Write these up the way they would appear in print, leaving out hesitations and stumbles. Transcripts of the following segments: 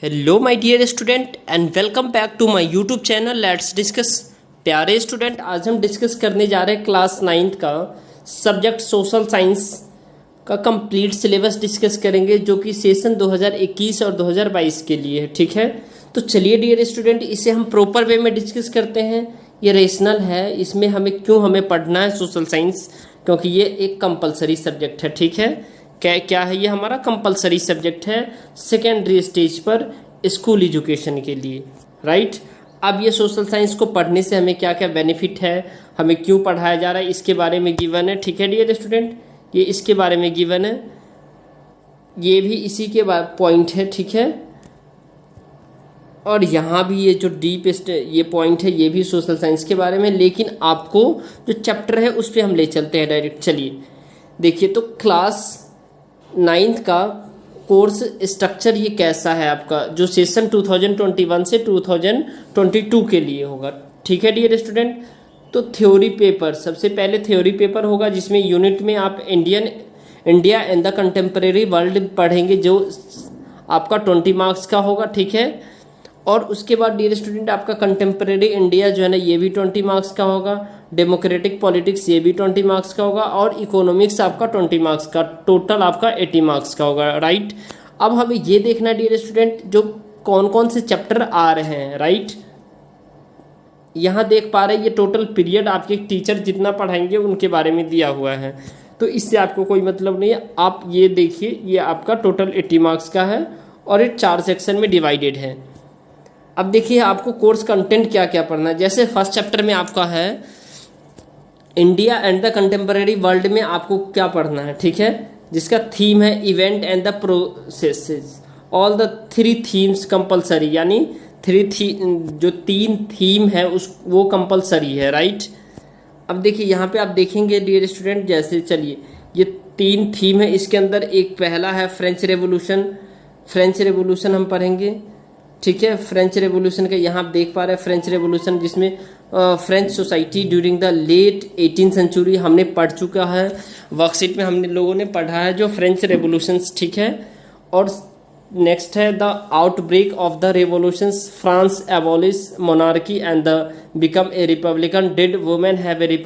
Hello my dear student and welcome back to my YouTube channel let's discuss. प्यारे student, आज हम discuss करने जा रहे हैं क्लास 9th का सब्जेक्ट सोशल साइंस का कंप्लीट सिलेबस डिस्कस करेंगे, जो कि सेशन 2021 और 2022 के लिए है। ठीक है, तो चलिए डियर स्टूडेंट, इसे हम प्रॉपर वे में डिस्कस करते हैं। ये रेशनल है, इसमें हमें पढ़ना है सोशल साइंस, क्योंकि ये एक कंपलसरी सब्जेक्ट है। ठीक है, क्या है, ये हमारा कंपलसरी सब्जेक्ट है सेकेंडरी स्टेज पर स्कूल एजुकेशन के लिए, राइट। अब ये सोशल साइंस को पढ़ने से हमें क्या क्या बेनिफिट है, हमें क्यों पढ़ाया जा रहा है, इसके बारे में गिवन है। ठीक है डियर स्टूडेंट, ये इसके बारे में गिवन है, ये भी इसी के पॉइंट है। ठीक है, और यहाँ भी ये जो डीप ये पॉइंट है, ये भी सोशल साइंस के बारे में, लेकिन आपको जो चैप्टर है उस पर हम ले चलते हैं डायरेक्ट। चलिए देखिए, तो क्लास 9th का कोर्स स्ट्रक्चर ये कैसा है आपका, जो सेशन 2021 से 2022 के लिए होगा। ठीक है डियर स्टूडेंट, तो थ्योरी पेपर, सबसे पहले थ्योरी पेपर होगा, जिसमें यूनिट में आप India and the contemporary world पढ़ेंगे, जो आपका 20 मार्क्स का होगा। ठीक है, और उसके बाद डियर स्टूडेंट आपका कंटेम्प्रेरी इंडिया जो है ना, ये भी 20 मार्क्स का होगा। डेमोक्रेटिक पॉलिटिक्स ये भी 20 मार्क्स का होगा, और इकोनॉमिक्स आपका 20 मार्क्स का, टोटल आपका 80 मार्क्स का होगा, राइट। अब हमें ये देखना है डियर स्टूडेंट, जो कौन कौन से चैप्टर आ रहे हैं, राइट। यहाँ देख पा रहे हैं, ये टोटल पीरियड आपके टीचर जितना पढ़ाएंगे उनके बारे में दिया हुआ है, तो इससे आपको कोई मतलब नहीं है। आप ये देखिए, ये आपका टोटल 80 मार्क्स का है, और ये 4 सेक्शन में डिवाइडेड है। अब देखिए आपको कोर्स कंटेंट क्या क्या पढ़ना है। जैसे फर्स्ट चैप्टर में आपका है India and the contemporary world, में आपको क्या पढ़ना है, ठीक है, जिसका थीम है event and the processes, all the 3 themes compulsory, यानी जो 3 थीम है वो कंपलसरी है, राइट। अब देखिए यहाँ पे आप देखेंगे डियर स्टूडेंट, जैसे चलिए ये 3 थीम है, इसके अंदर एक पहला है फ्रेंच रेवोल्यूशन हम पढ़ेंगे। ठीक है, फ्रेंच रेवोल्यूशन का यहाँ आप देख पा रहे हैं, फ्रेंच रेवोल्यूशन जिसमें French society during the late 18th century हमने पढ़ चुका है, वर्कशीट में हमने लोगों ने पढ़ा है जो फ्रेंच रेवोल्यूशंस। ठीक है, और नेक्स्ट है the outbreak of the revolutions, France abolish monarchy and the become a Republican, did women have a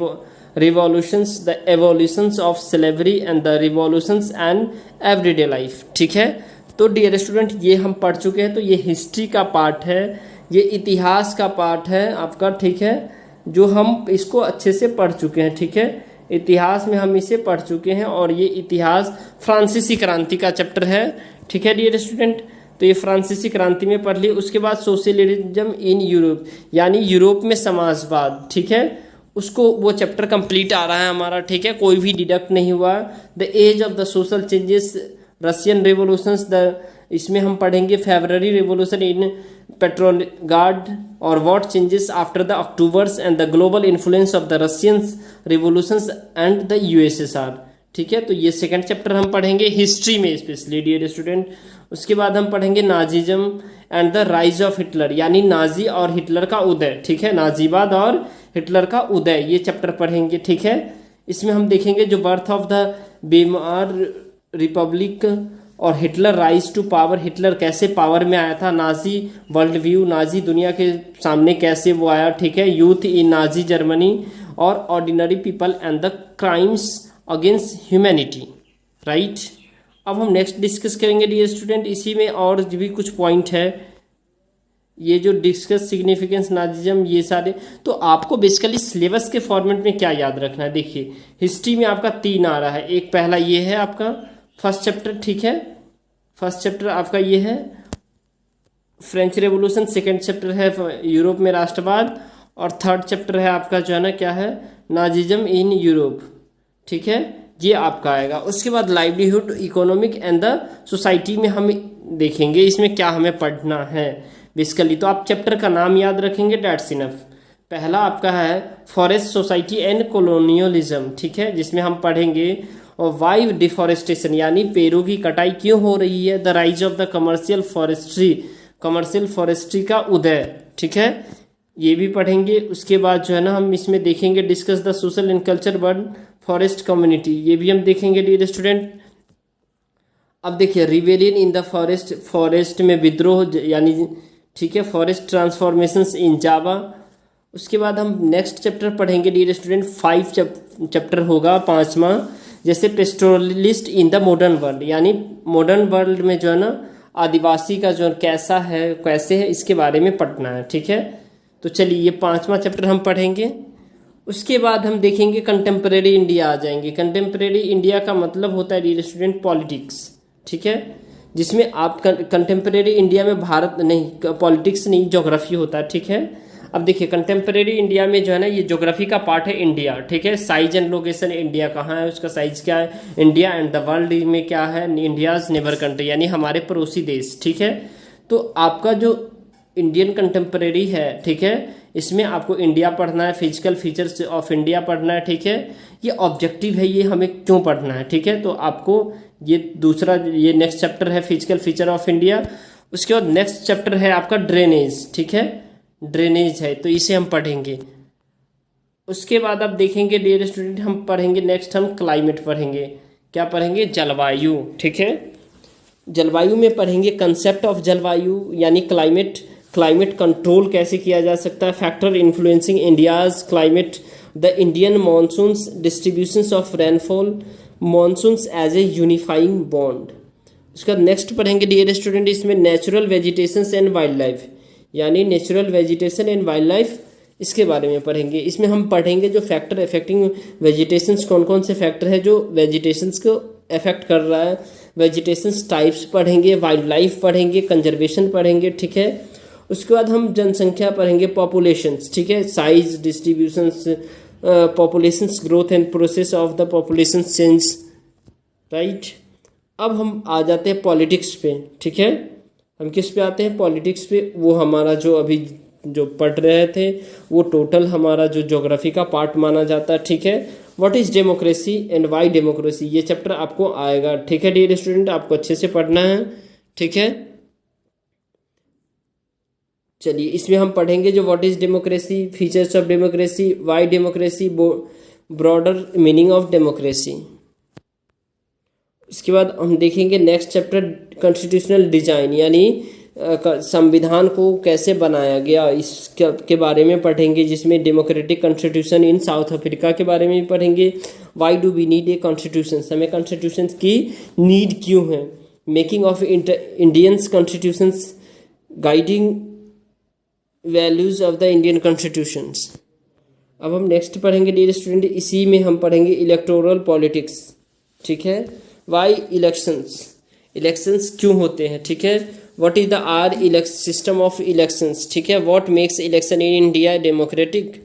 revolutions, the evolutions of slavery and the revolutions and everyday life। ठीक है, तो dear student ये हम पढ़ चुके हैं, तो ये हिस्ट्री का पार्ट है, ये इतिहास का पार्ट है आपका। ठीक है, जो हम इसको अच्छे से पढ़ चुके हैं। ठीक है, इतिहास में हम इसे पढ़ चुके हैं, और ये इतिहास फ्रांसीसी क्रांति का चैप्टर है। ठीक है डियर स्टूडेंट, तो ये फ्रांसीसी क्रांति में पढ़ ली। उसके बाद सोशलिज्म इन यूरोप, यानी यूरोप में समाजवाद। ठीक है, उसको वो चैप्टर कंप्लीट आ रहा है हमारा। ठीक है, कोई भी डिडक्ट नहीं हुआ। The age of the social changes, Russian revolutions, इसमें हम पढ़ेंगे फेब्रवरी रेवोल्यूशन इन पेट्रोगार्ड, और what changes after the Octobers and the global influence of the Russian revolutions and the USSR. ठीक है, तो ये सेकंड चैप्टर हम पढ़ेंगे हिस्ट्री में स्पेशली डियर स्टूडेंट। उसके बाद हम पढ़ेंगे Nazism and the rise of Hitler, यानी नाजी और हिटलर का उदय। ठीक है, नाजीवाद और हिटलर का उदय, ये चैप्टर पढ़ेंगे। ठीक है, इसमें हम देखेंगे जो birth of the Weimar republic और Hitler rise to power, Hitler कैसे पावर में आया था, नाजी वर्ल्ड व्यू, नाजी दुनिया के सामने कैसे वो आया। ठीक है, यूथ इन नाजी जर्मनी, और ordinary people and the crimes against humanity, right. अब हम नेक्स्ट डिस्कस करेंगे डियर स्टूडेंट, इसी में और भी कुछ पॉइंट है, ये जो डिस्कस सिग्निफिकेंस नाजिज्म, ये सारे। तो आपको बेसिकली सिलेबस के फॉर्मेट में क्या याद रखना है, देखिए हिस्ट्री में आपका 3 आ रहा है, एक पहला ये है आपका फर्स्ट चैप्टर। ठीक है, फर्स्ट चैप्टर आपका ये है फ्रेंच रेवोल्यूशन, सेकंड चैप्टर है यूरोप में राष्ट्रवाद, और थर्ड चैप्टर है आपका जो है ना, क्या है, नाजिज्म इन यूरोप। ठीक है, ये आपका आएगा। उसके बाद livelihood, economic and the society में हम देखेंगे इसमें क्या हमें पढ़ना है बेसिकली। तो आप चैप्टर का नाम याद रखेंगे, डेट्स इनफ। पहला आपका है फॉरेस्ट सोसाइटी एंड कॉलोनियलिज्म। ठीक है, जिसमें हम पढ़ेंगे और वाई डिफॉरेस्टेशन, यानी पेड़ों की कटाई क्यों हो रही है, the rise of the commercial forestry का उदय। ठीक है, ये भी पढ़ेंगे। उसके बाद जो है ना, हम इसमें देखेंगे discuss the social and culture bird forest community, ये भी हम देखेंगे डियर स्टूडेंट। अब देखिए rebellion in the forest, forest में विद्रोह यानी, ठीक है, फॉरेस्ट ट्रांसफॉर्मेशंस इन जावा। उसके बाद हम नेक्स्ट चैप्टर पढ़ेंगे डियर स्टूडेंट, 5 चैप्टर होगा, 5वां, जैसे pastoralist in the modern world, यानी मॉडर्न वर्ल्ड में जो है ना आदिवासी का जो कैसा है, कैसे है, इसके बारे में पढ़ना है, ठीक है। तो चलिए ये 5वां चैप्टर हम पढ़ेंगे। उसके बाद हम देखेंगे कंटेम्प्रेरी इंडिया आ जाएंगे। कंटेम्प्रेरी इंडिया का मतलब होता है डियर स्टूडेंट पॉलिटिक्स, ठीक है, जिसमें आप कंटेम्प्रेरी इंडिया में भारत नहीं, पॉलिटिक्स नहीं, ज्योग्राफी होता है, ठीक है। अब देखिए कंटेम्प्रेरी इंडिया में जो है ना ये ज्योग्राफी का पार्ट है इंडिया, ठीक है। साइज एंड लोकेशन, इंडिया कहाँ है, उसका साइज क्या है, इंडिया एंड द वर्ल्ड में क्या है, इंडियाज नेबर कंट्री, यानी हमारे पड़ोसी देश, ठीक है। तो आपका जो इंडियन कंटेम्प्रेरी है, ठीक है, इसमें आपको इंडिया पढ़ना है, फिजिकल फीचर्स ऑफ इंडिया पढ़ना है, ठीक है। ये ऑब्जेक्टिव है, ये हमें क्यों पढ़ना है, ठीक है। तो आपको ये दूसरा, ये नेक्स्ट चैप्टर है फिजिकल फीचर ऑफ इंडिया। उसके बाद नेक्स्ट चैप्टर है आपका ड्रेनेज, ठीक है, ड्रेनेज है, तो इसे हम पढ़ेंगे। उसके बाद आप देखेंगे डियर स्टूडेंट, हम पढ़ेंगे नेक्स्ट, हम क्लाइमेट पढ़ेंगे। क्या पढ़ेंगे, जलवायु, ठीक है। जलवायु में पढ़ेंगे कंसेप्ट ऑफ जलवायु यानी क्लाइमेट, क्लाइमेट कंट्रोल कैसे किया जा सकता है, factor influencing India's climate, the Indian monsoons, distributions of rainfall, monsoons as a unifying bond. उसका नेक्स्ट पढ़ेंगे डियर स्टूडेंट, इसमें natural vegetations and wild life, यानी natural vegetation and wild life, इसके बारे में पढ़ेंगे। इसमें हम पढ़ेंगे जो फैक्टर अफेक्टिंग वेजिटेशंस, कौन कौन से फैक्टर है जो वेजिटेशंस को अफेक्ट कर रहा है, वेजिटेशंस टाइप्स पढ़ेंगे, वाइल्ड लाइफ पढ़ेंगे, कंजर्वेशन पढ़ेंगे, ठीक है। उसके बाद हम जनसंख्या पढ़ेंगे, पॉपुलेशंस, ठीक है, size, distributions, populations growth and process of the population change, right. अब हम आ जाते हैं पॉलिटिक्स पे, ठीक है। हम किस पे आते हैं, पॉलिटिक्स पे। वो हमारा जो अभी जो पढ़ रहे थे वो टोटल हमारा जो ज्योग्राफी का पार्ट माना जाता है, ठीक है। What is democracy and Y democracy, ये चैप्टर आपको आएगा, ठीक है डियर स्टूडेंट, आपको अच्छे से पढ़ना है, ठीक है। चलिए इसमें हम पढ़ेंगे जो what is democracy, features of democracy, Y democracy, broader meaning of democracy. इसके बाद हम देखेंगे नेक्स्ट चैप्टर कॉन्स्टिट्यूशनल डिजाइन, यानी संविधान को कैसे बनाया गया, इसके बारे में पढ़ेंगे, जिसमें democratic constitution in South Africa के बारे में भी पढ़ेंगे। Why do we need a constitution, हमें कॉन्स्टिट्यूशन की नीड क्यों है, making of Indians constitutions, guiding values of the Indian constitutions. अब हम नेक्स्ट पढ़ेंगे डियर स्टूडेंट, इसी में हम पढ़ेंगे इलेक्टोरल पॉलिटिक्स, ठीक है। वाई इलेक्शंस, इलेक्शंस क्यों होते हैं, ठीक है। What is the our system of elections, ठीक है। What makes election in India democratic,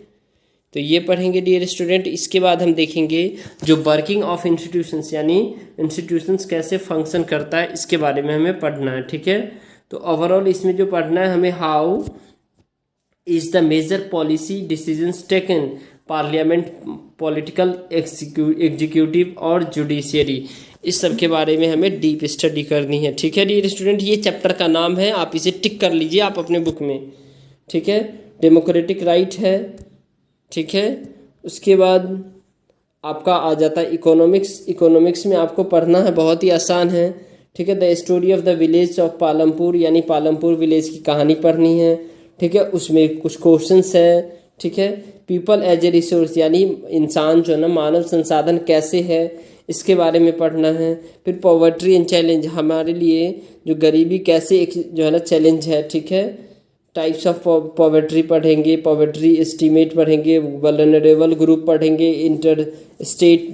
तो ये पढ़ेंगे डियर स्टूडेंट। इसके बाद हम देखेंगे जो वर्किंग ऑफ इंस्टीट्यूशंस, यानी इंस्टीट्यूशंस कैसे फंक्शन करता है, इसके बारे में हमें पढ़ना है, ठीक है। तो ओवरऑल इसमें जो पढ़ना है हमें, how is the major policy decisions taken, parliament, political, executive और जुडिशियरी, इस सब के बारे में हमें डीप स्टडी करनी है, ठीक है डियर स्टूडेंट। ये चैप्टर का नाम है, आप इसे टिक कर लीजिए आप अपने बुक में, ठीक है। डेमोक्रेटिक राइट है, ठीक है। उसके बाद आपका आ जाता है इकोनॉमिक्स, इकोनॉमिक्स में आपको पढ़ना है, बहुत ही आसान है, ठीक है। The story of the village of Palampur, यानी पालमपुर विलेज की कहानी पढ़नी है, ठीक है। उसमें कुछ क्वेश्चंस है, ठीक है। पीपल एज ए रिसोर्स, यानी इंसान जो है ना, मानव संसाधन कैसे है, इसके बारे में पढ़ना है। फिर पॉवर्टी एंड चैलेंज, हमारे लिए जो गरीबी कैसे एक जो है ना चैलेंज है, ठीक है। टाइप्स ऑफ पॉवर्टी पढ़ेंगे, पॉवर्टी एस्टीमेट पढ़ेंगे, वल्नरेबल ग्रुप पढ़ेंगे, इंटर स्टेट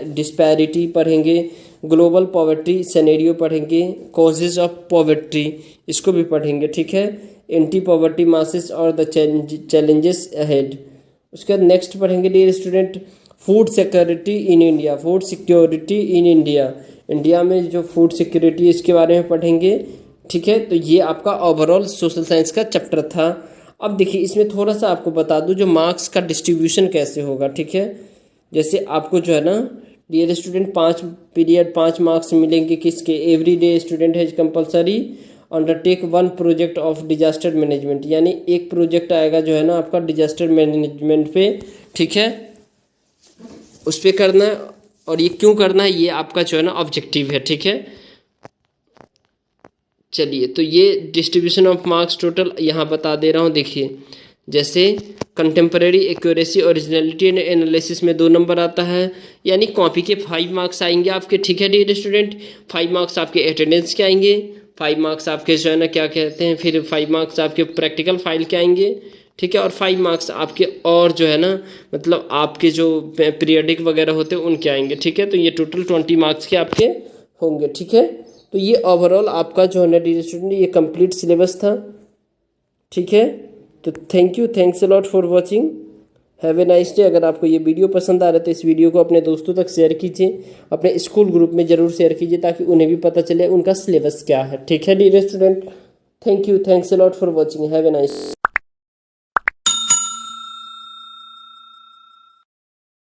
डिस्पैरिटी पढ़ेंगे, ग्लोबल पॉवर्टी सिनेरियो पढ़ेंगे, कॉजेज ऑफ पॉवर्टी, इसको भी पढ़ेंगे, ठीक है। एंटी पॉवर्टी मासेस और द चैलेंजेस अहेड। उसके बाद नेक्स्ट पढ़ेंगे dear student, food security in India, food security in India, India में जो फूड सिक्योरिटी इसके बारे में पढ़ेंगे, ठीक है। तो ये आपका ओवरऑल सोशल साइंस का चैप्टर था। अब देखिए इसमें थोड़ा सा आपको बता दूं जो मार्क्स का डिस्ट्रीब्यूशन कैसे होगा, ठीक है। जैसे आपको जो है ना डियर स्टूडेंट 5 पीरियड 5 मार्क्स मिलेंगे किसके, every day student has compulsory undertake 1 project of disaster management, यानी एक प्रोजेक्ट आएगा जो है ना आपका डिजास्टर मैनेजमेंट पे, ठीक है, उस पर करना है। और ये क्यों करना है, ये आपका जो है ना ऑब्जेक्टिव है, ठीक है। चलिए, तो ये डिस्ट्रीब्यूशन ऑफ मार्क्स टोटल यहाँ बता दे रहा हूँ। देखिए, जैसे contemporary, accuracy, originality and analysis में 2 नंबर आता है, यानी कॉपी के 5 मार्क्स आएंगे आपके। ठीक है डियर स्टूडेंट, 5 मार्क्स आपके अटेंडेंस के आएंगे, 5 मार्क्स आपके जो है ना क्या कहते हैं, फिर 5 मार्क्स आपके प्रैक्टिकल फाइल के आएंगे। ठीक है, और 5 मार्क्स आपके और जो है ना मतलब आपके जो पीरियडिक वगैरह होते हैं उनके आएंगे। ठीक है, तो ये टोटल 20 मार्क्स के आपके होंगे। ठीक है, तो ये ओवरऑल आपका जो है ना डियर स्टूडेंट ये कंप्लीट सिलेबस था। ठीक है, तो thank you, thanks a lot for watching, have a nice day. अगर आपको ये वीडियो पसंद आ रहा है तो इस वीडियो को अपने दोस्तों तक शेयर कीजिए, अपने स्कूल ग्रुप में ज़रूर शेयर कीजिए ताकि उन्हें भी पता चले उनका सिलेबस क्या है। ठीक है dear student, thank you, thanks a lot for watching, have a nice.